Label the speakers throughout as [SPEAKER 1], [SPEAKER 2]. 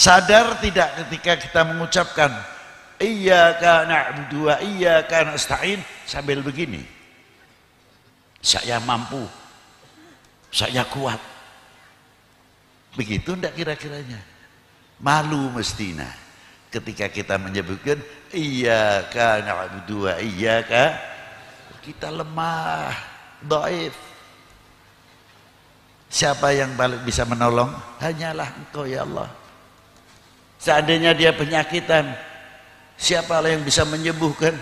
[SPEAKER 1] Sadar tidak ketika kita mengucapkan iyyaka na'budu wa iyyaka nasta'in sambil begini, saya mampu, saya kuat. Begitu enggak kira-kiranya? Malu mestinya ketika kita menyebutkan iyyaka na'budu wa iyyaka, kita lemah, dhaif. Siapa yang paling bisa menolong? Hanyalah Engkau ya Allah. Seandainya dia penyakitan, siapa yang bisa menyembuhkan?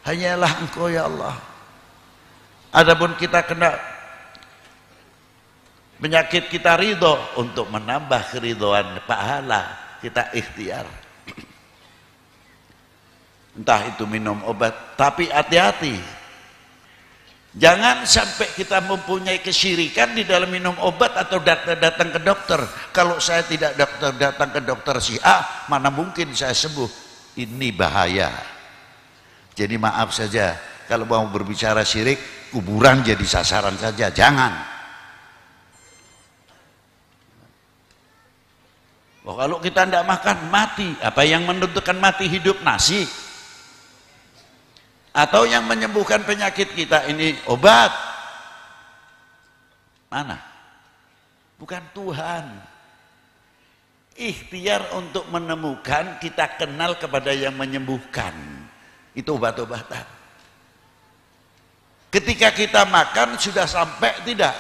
[SPEAKER 1] Hanyalah Engkau ya Allah. Adapun kita kena penyakit, kita ridho, untuk menambah keridhaan pahala kita ikhtiar. Entah itu minum obat, tapi hati-hati. Jangan sampai kita mempunyai kesyirikan di dalam minum obat atau datang ke dokter. Kalau saya tidak datang ke dokter si A, mana mungkin saya sembuh. Ini bahaya. Jadi maaf saja, kalau mau berbicara syirik, kuburan jadi sasaran saja, jangan. Oh, kalau kita tidak makan, mati. Apa yang menentukan mati hidup? Nasi. Atau yang menyembuhkan penyakit kita ini obat? Mana? Bukan Tuhan. Ikhtiar untuk menemukan, kita kenal kepada yang menyembuhkan. Itu obat-obatan. Ketika kita makan sudah sampai tidak?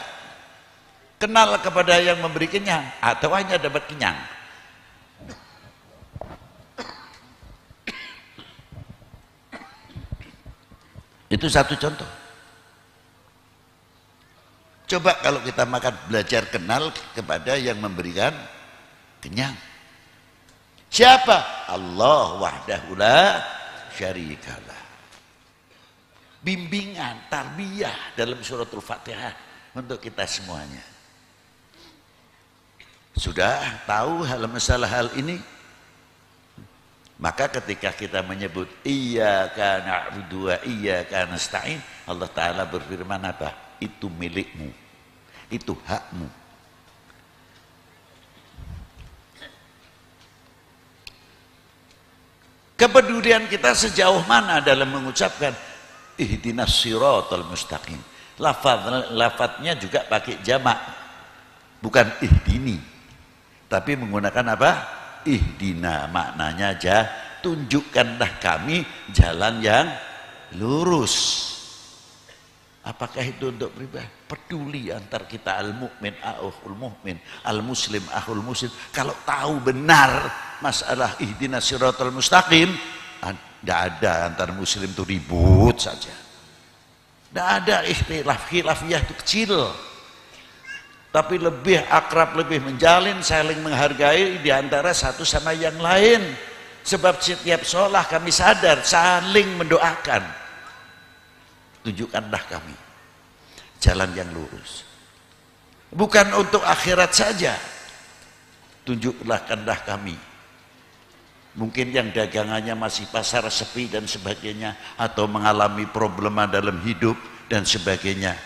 [SPEAKER 1] Kenal kepada yang memberi kenyang atau hanya dapat kenyang? Itu satu contoh. Coba kalau kita makan, belajar kenal kepada yang memberikan kenyang. Siapa? Allah wahdahu la syarikalah. Bimbingan, tarbiyah dalam suratul Fatihah untuk kita semuanya. Sudah tahu masalah hal ini? Maka ketika kita menyebut iyyaka na'budu wa iyyaka nasta'in, Allah Ta'ala berfirman apa? Itu milikmu, itu hakmu. Kepedulian kita sejauh mana dalam mengucapkan ihdinas siratal mustaqim? Lafadznya juga pakai jamak, bukan ihdini, tapi menggunakan apa? Ihdina, maknanya aja tunjukkanlah kami jalan yang lurus. Apakah itu untuk pribadi? Peduli antar kita, al-mu'min akhul mu'min, al-muslim akhul muslim. Kalau tahu benar masalah ihdina siratal mustaqim, tidak ada antar muslim itu ribut saja. Tidak ada ikhtilaf, khilafiyah itu kecil. Tapi lebih akrab, lebih menjalin, saling menghargai di antara satu sama yang lain. Sebab setiap sholat kami sadar saling mendoakan. Tunjukkanlah kami jalan yang lurus. Bukan untuk akhirat saja. Tunjukkanlah kami. Mungkin yang dagangannya masih pasar sepi dan sebagainya, atau mengalami problema dalam hidup dan sebagainya.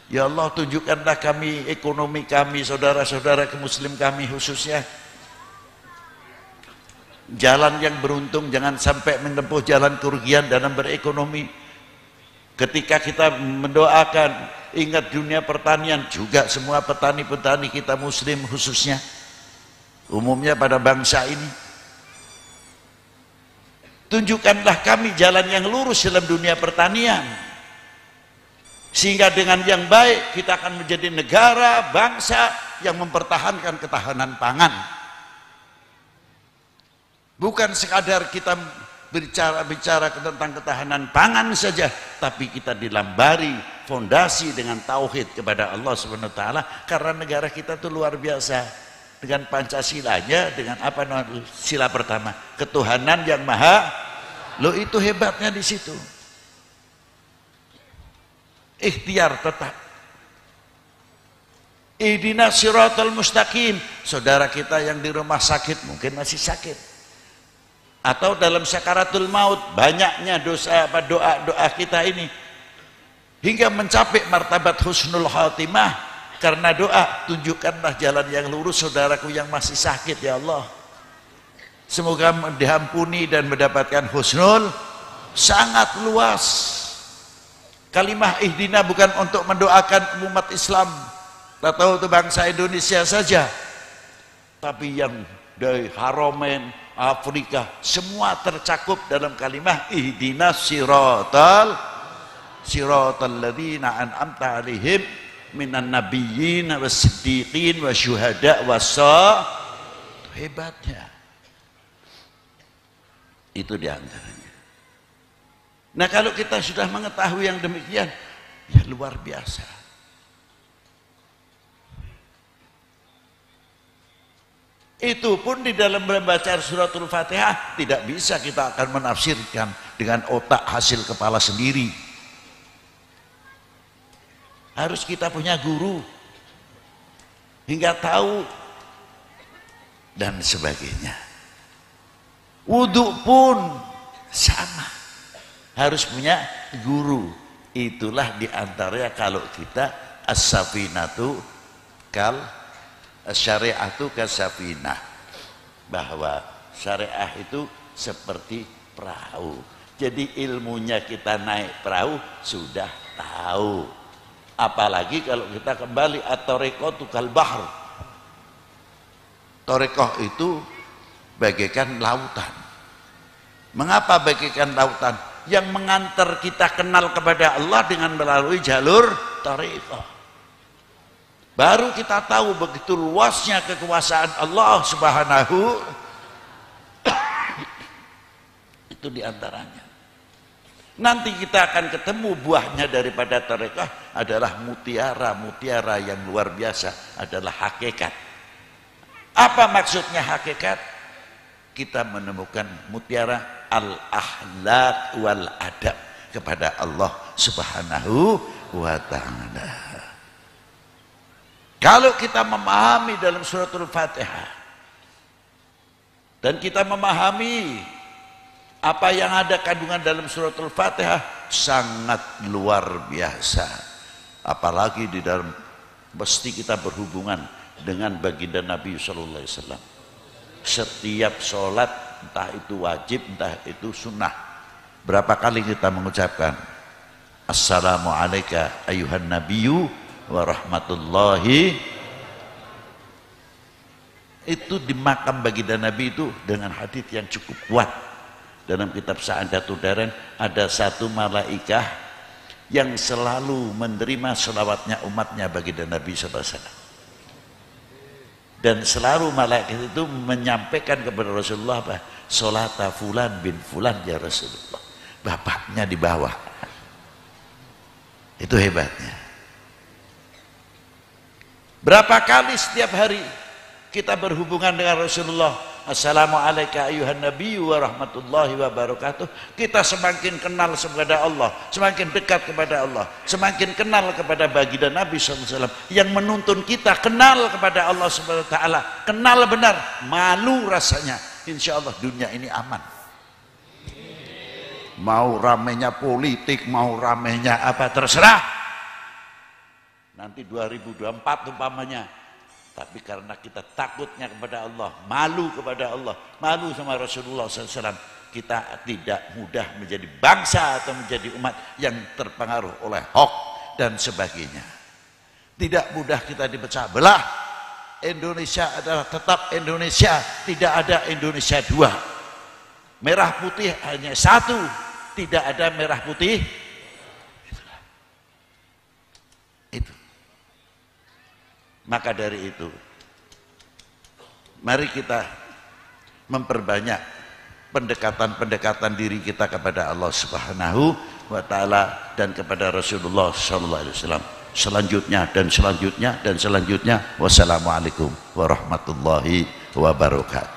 [SPEAKER 1] Ya Allah, tunjukkanlah kami ekonomi kami, saudara-saudara muslim kami khususnya, jalan yang beruntung, jangan sampai menempuh jalan kerugian dalam berekonomi. Ketika kita mendoakan, ingat dunia pertanian juga, semua petani-petani kita muslim khususnya, umumnya pada bangsa ini, tunjukkanlah kami jalan yang lurus dalam dunia pertanian, sehingga dengan yang baik kita akan menjadi negara, bangsa yang mempertahankan ketahanan pangan. Bukan sekadar kita bicara tentang ketahanan pangan saja, tapi kita dilambari fondasi dengan tauhid kepada Allah Subhanahu wa taala, karena negara kita itu luar biasa dengan Pancasilanya, dengan apa sila pertama, ketuhanan yang maha. Loh, itu hebatnya di situ. Ikhtiar tetap. Ihdinas siratal mustaqim. Saudara kita yang di rumah sakit mungkin masih sakit, atau dalam sakaratul maut, banyaknya doa kita ini hingga mencapai martabat husnul khatimah, karena doa, tunjukkanlah jalan yang lurus saudaraku yang masih sakit ya Allah. Semoga diampuni dan mendapatkan husnul. Sangat luas. Kalimah ihdina bukan untuk mendoakan umat Islam atau untuk bangsa Indonesia saja, tapi yang dari Haramain, Afrika, semua tercakup dalam kalimah ihdina siratal ladzina an'amta 'alaihim minan nabiyyin was-siddiqin wasyuhada hebatnya. Itu diantaranya. Nah, kalau kita sudah mengetahui yang demikian, ya luar biasa. Itu pun di dalam membaca suratul Fatihah tidak bisa kita akan menafsirkan dengan otak hasil kepala sendiri. Harus kita punya guru hingga tahu dan sebagainya. Wudhu pun sama, harus punya guru. Itulah diantaranya kalau kita as-safinatu kal syariatu kasafinah, bahwa syariah itu seperti perahu. Jadi ilmunya kita naik perahu sudah tahu. Apalagi kalau kita kembali at-tariqatu kal bahr. Tariqah itu bagaikan lautan. Mengapa bagaikan lautan? Yang mengantar kita kenal kepada Allah dengan melalui jalur tariqah. Baru kita tahu begitu luasnya kekuasaan Allah Subhanahu. Itu diantaranya. Nanti kita akan ketemu buahnya daripada tariqah adalah mutiara yang luar biasa, adalah hakikat. Apa maksudnya hakikat? Kita menemukan mutiara al-akhlaq wal adab kepada Allah Subhanahu wa ta'ala. Kalau kita memahami dalam suratul Fatihah dan kita memahami apa yang ada kandungan dalam suratul Fatihah, sangat luar biasa. Apalagi di dalam mesti kita berhubungan dengan baginda Nabi sallallahu alaihi wasallam. Setiap sholat, entah itu wajib, entah itu sunnah, berapa kali kita mengucapkan Assalamualaikum ayuhan nabiyyu wa rahmatullahi. Itu di makam baginda Nabi itu dengan hadits yang cukup kuat. Dalam kitab Sa'adatul Darain ada satu malaikah yang selalu menerima selawatnya umatnya baginda Nabi sallallahu alaihi wasallam. Dan selalu malaikat itu menyampaikan kepada Rasulullah apa? Sholata fulan bin fulan ya Rasulullah. Bapaknya di bawah. Itu hebatnya. Berapa kali setiap hari kita berhubungan dengan Rasulullah. Assalamualaikum ayuhan nabiyyu wa rahmatullahi wa barakatuh. Kita semakin kenal kepada Allah, semakin dekat kepada Allah, semakin kenal kepada baginda Nabi SAW yang menuntun kita kenal kepada Allah Subhanahu wa ta'ala. Kenal benar, malu rasanya. Insya Allah dunia ini aman. Mau ramenya politik, mau ramenya apa, terserah. Nanti 2024 umpamanya. Tapi karena kita takutnya kepada Allah, malu kepada Allah, malu sama Rasulullah SAW, kita tidak mudah menjadi bangsa atau menjadi umat yang terpengaruh oleh hoax dan sebagainya. Tidak mudah kita dipecah belah. Indonesia adalah tetap Indonesia, tidak ada Indonesia dua. Merah putih hanya satu, tidak ada merah putih. Itu. Maka dari itu, mari kita memperbanyak pendekatan-pendekatan diri kita kepada Allah Subhanahu wa ta'ala dan kepada Rasulullah sallallahu alaihi wasallam. Selanjutnya dan selanjutnya dan selanjutnya. Wassalamualaikum warahmatullahi wabarakatuh.